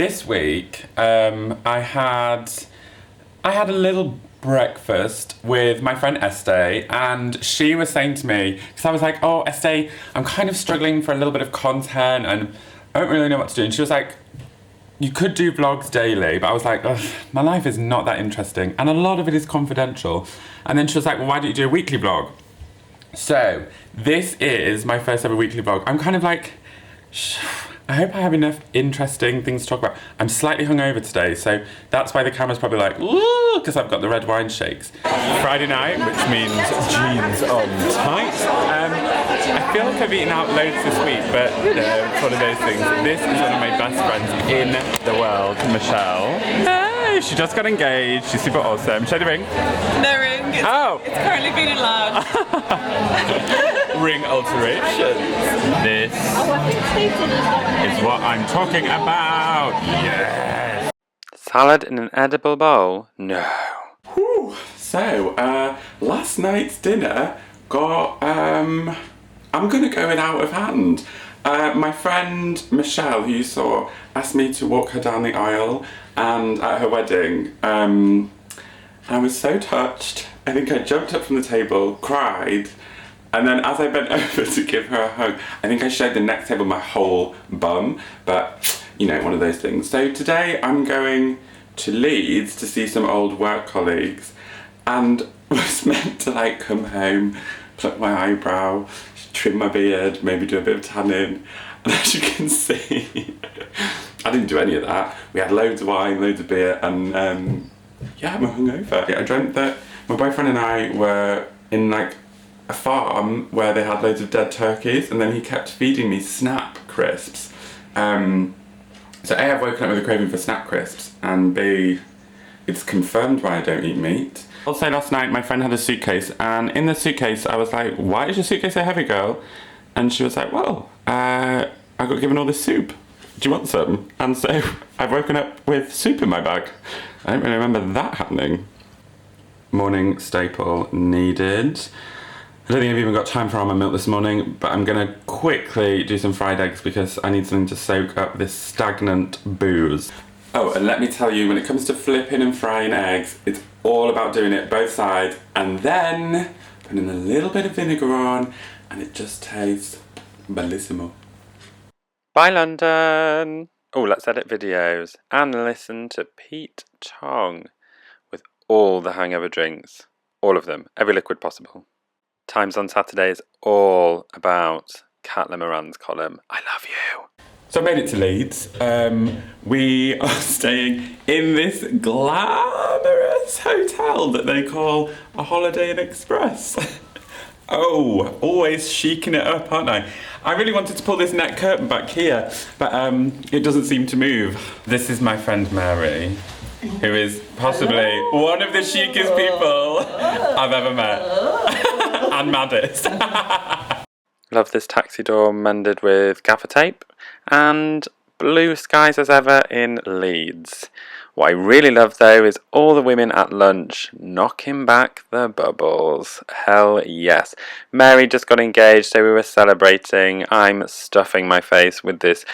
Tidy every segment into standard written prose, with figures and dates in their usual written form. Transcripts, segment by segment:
This week, I had a little breakfast with my friend Estee, and she was saying to me, because I was like, oh, Estee, I'm kind of struggling for a little bit of content and I don't really know what to do. And she was like, you could do vlogs daily, but I was like, ugh, my life is not that interesting and a lot of it is confidential. And then she was like, well, why don't you do a weekly vlog? So this is my first ever weekly vlog. I'm kind of like, I hope I have enough interesting things to talk about. I'm slightly hungover today, so that's why the camera's probably like, ooh, because I've got the red wine shakes. Friday night, which means jeans on tight. I feel like I've eaten out loads this week, but you know, it's one of those things. This is one of my best friends in the world, Michelle. Hey, she just got engaged. She's super awesome. Show the ring. No ring. It's currently being allowed. Ring alterations. This is what I'm talking about. Yes. Salad in an edible bowl? No. Whew. So, last night's dinner got, I'm gonna go in out of hand. My friend Michelle, who you saw, asked me to walk her down the aisle and at her wedding. I was so touched. I think I jumped up from the table, cried, and then as I bent over to give her a hug, I think I showed the next table my whole bum, but you know, one of those things. So today I'm going to Leeds to see some old work colleagues and was meant to like come home, pluck my eyebrow, trim my beard, maybe do a bit of tanning. And as you can see, I didn't do any of that. We had loads of wine, loads of beer, and yeah, I'm hungover. I dreamt that my boyfriend and I were in like a farm where they had loads of dead turkeys, and then he kept feeding me Snap crisps. So A, I've woken up with a craving for Snap crisps, and B, it's confirmed why I don't eat meat. Also last night my friend had a suitcase, and in the suitcase I was like, why is your suitcase so heavy, girl? And she was like, well, I got given all this soup. Do you want some? And so I've woken up with soup in my bag. I don't really remember that happening. Morning staple needed. I don't think I've even got time for almond milk this morning, but I'm gonna quickly do some fried eggs because I need something to soak up this stagnant booze. Oh, and let me tell you, when it comes to flipping and frying eggs, it's all about doing it both sides and then putting a little bit of vinegar on, and it just tastes bellissimo. Bye, London. Oh, let's edit videos and listen to Pete Tong with all the hangover drinks. All of them, every liquid possible. Times on Saturday is all about Kat Moran's column. I love you. So I made it to Leeds. We are staying in this glamorous hotel that they call a Holiday Inn Express. Oh, always chiking it up, aren't I? I really wanted to pull this net curtain back here, but it doesn't seem to move. This is my friend Mary, who is possibly one of the chicest people I've ever met. And maddest. Love this taxi door mended with gaffer tape, and blue skies as ever in Leeds. What I really love though is all the women at lunch knocking back the bubbles. Hell yes. Mary just got engaged, so we were celebrating. I'm stuffing my face with this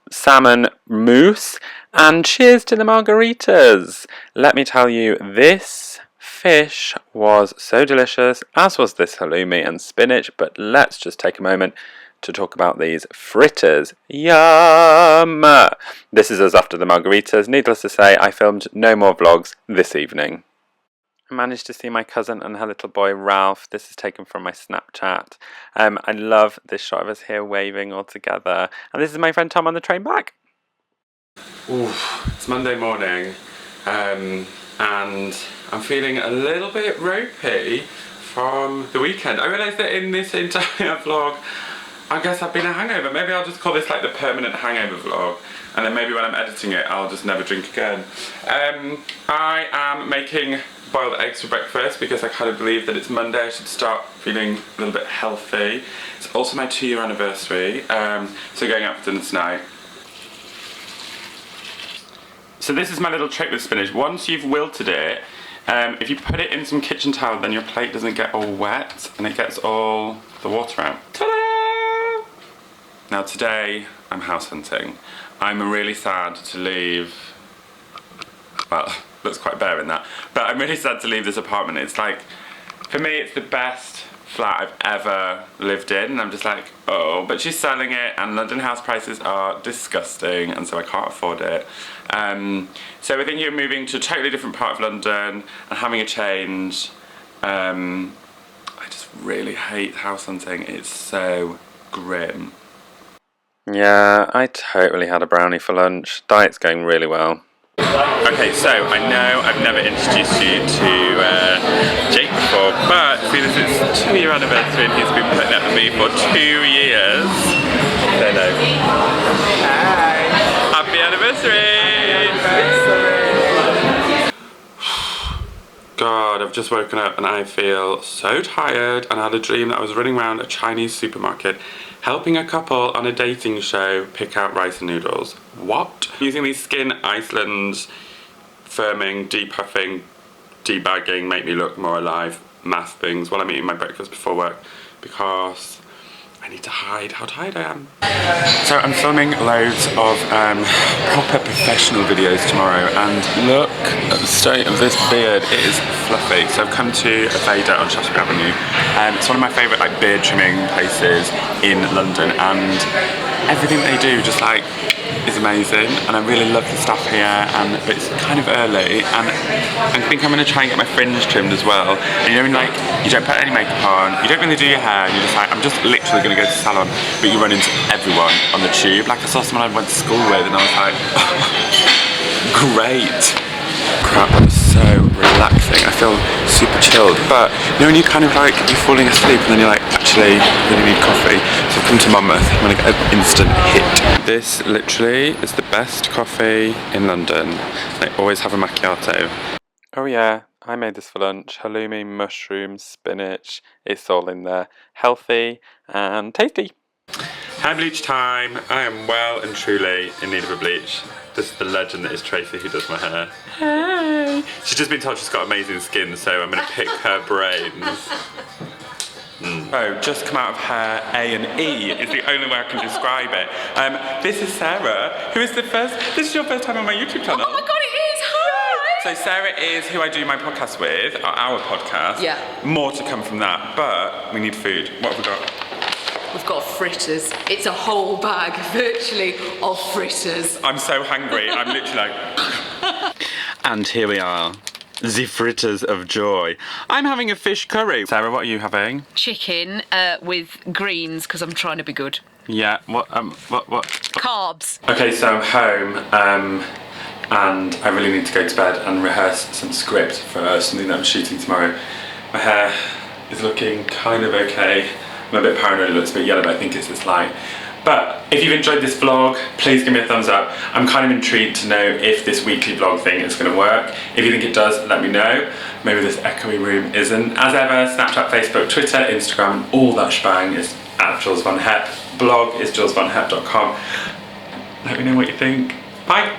salmon mousse, and cheers to the margaritas. Let me tell you, this fish was so delicious, as was this halloumi and spinach, but let's just take a moment to talk about these fritters. Yum! This is us after the margaritas. Needless to say, I filmed no more vlogs this evening. I managed to see my cousin and her little boy Ralph. This is taken from my Snapchat. I love this shot of us here waving all together. And this is my friend Tom on the train back. Oof, it's Monday morning, and I'm feeling a little bit ropey from the weekend. I realised that in this entire vlog, I guess I've been a hangover. Maybe I'll just call this like the permanent hangover vlog, and then maybe when I'm editing it, I'll just never drink again. I am making boiled eggs for breakfast because I kind of believe that it's Monday. I should start feeling a little bit healthy. It's also my 2-year anniversary, so going out for dinner tonight. So this is my little trick with spinach. Once you've wilted it, if you put it in some kitchen towel, then your plate doesn't get all wet and it gets all the water out. Ta-da! Now today, I'm house hunting. I'm really sad to leave, well, looks quite bare in that, but I'm really sad to leave this apartment. It's like, for me, it's the best flat I've ever lived in, and I'm just like, oh, but she's selling it, and London house prices are disgusting, and so I can't afford it. So we're thinking of moving to a totally different part of London and having a change. I just really hate house hunting. It's so grim. Yeah, I totally had a brownie for lunch. Diet's going really well. Okay, so I know I've never introduced you to Jake before, but seeing as it's 2-year anniversary and he's been putting up with me for 2 years. Say hello. Hi. Happy anniversary! God, I've just woken up and I feel so tired, and I had a dream that I was running around a Chinese supermarket helping a couple on a dating show pick out rice and noodles. What? Using these Skin Iceland firming, depuffing, debagging, make me look more alive mask things while I'm eating my breakfast before work, because I need to hide how tired I am. So I'm filming loads of proper professional videos tomorrow, and look at the state of this beard. It is fluffy. So I've come to Aveda on Shaftesbury Avenue. It's one of my favourite like beard trimming places in London, and everything they do just like is amazing, and I really love the staff here, and it's kind of early, and I think I'm going to try and get my fringe trimmed as well. And you know, like, you don't put any makeup on, you don't really do your hair, you're just like, I'm just literally going to go to the salon, but you run into everyone on the tube. Like, I saw someone I went to school with, and I was like, great. Crap, that was so relaxing. I feel super chilled, but you know when you kind of like, you're falling asleep and then you're like, actually, I really need coffee. So I've come to Monmouth, I'm gonna get an instant hit. This literally is the best coffee in London. They always have a macchiato. Oh yeah, I made this for lunch. Halloumi, mushrooms, spinach, it's all in there. Healthy and tasty. Hair bleach time. I am well and truly in need of a bleach. This is the legend that is Tracy who does my hair. Hey! She's just been told she's got amazing skin, so I'm going to pick her brains. Oh, just come out of hair A and E is the only way I can describe it. This is Sarah, who is this is your first time on my YouTube channel. Oh my god, it is! Hi! So Sarah is who I do my podcast with, our podcast. Yeah. More to come from that, but we need food. What have we got? We've got fritters. It's a whole bag, virtually, of fritters. I'm so hungry, I'm literally like... And here we are. The fritters of joy. I'm having a fish curry. Sarah, what are you having? Chicken with greens, because I'm trying to be good. Yeah, what? Carbs. Okay, so I'm home, and I really need to go to bed and rehearse some script for something that I'm shooting tomorrow. My hair is looking kind of okay. I'm a bit paranoid, it looks a bit yellow, but I think it's this light. But if you've enjoyed this vlog, please give me a thumbs up. I'm kind of intrigued to know if this weekly vlog thing is going to work. If you think it does, let me know. Maybe this echoey room isn't. As ever, Snapchat, Facebook, Twitter, Instagram, all that shebang is at Jules Von Hep. Blog is julesvonhep.com. Let me know what you think. Bye!